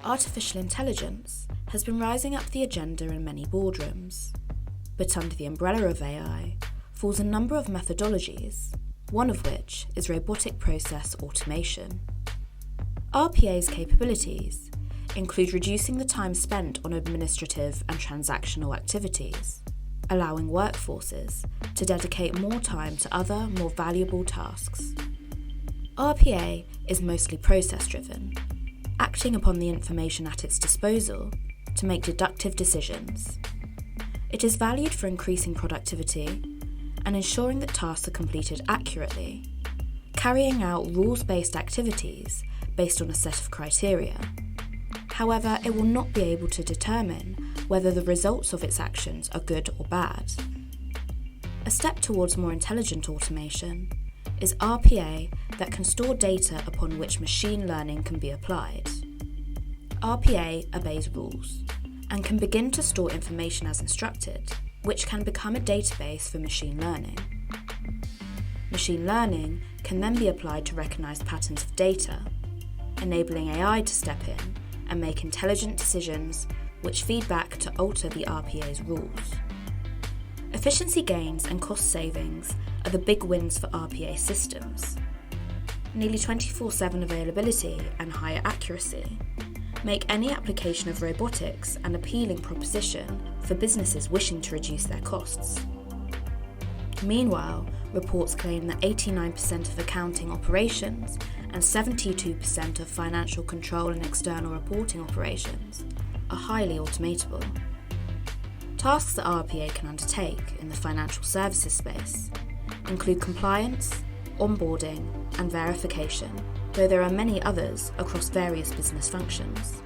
Artificial intelligence has been rising up the agenda in many boardrooms, but under the umbrella of AI falls a number of methodologies, one of which is robotic process automation. RPA's capabilities include reducing the time spent on administrative and transactional activities, allowing workforces to dedicate more time to other, more valuable tasks. RPA is mostly process-driven, acting upon the information at its disposal to make deductive decisions. It is valued for increasing productivity and ensuring that tasks are completed accurately, carrying out rules-based activities based on a set of criteria. However, it will not be able to determine whether the results of its actions are good or bad. A step towards more intelligent automation is RPA that can store data upon which machine learning can be applied. RPA obeys rules and can begin to store information as instructed, which can become a database for machine learning. Machine learning can then be applied to recognise patterns of data, enabling AI to step in and make intelligent decisions which feed back to alter the RPA's rules. Efficiency gains and cost savings are the big wins for RPA systems. Nearly 24/7 availability and higher accuracy make any application of robotics an appealing proposition for businesses wishing to reduce their costs. Meanwhile, reports claim that 89% of accounting operations and 72% of financial control and external reporting operations are highly automatable. Tasks that RPA can undertake in the financial services space include compliance, onboarding, and verification, though there are many others across various business functions.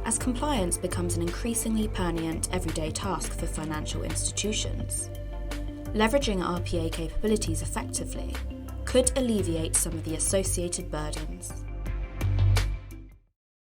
As compliance becomes an increasingly pertinent everyday task for financial institutions, leveraging RPA capabilities effectively could alleviate some of the associated burdens.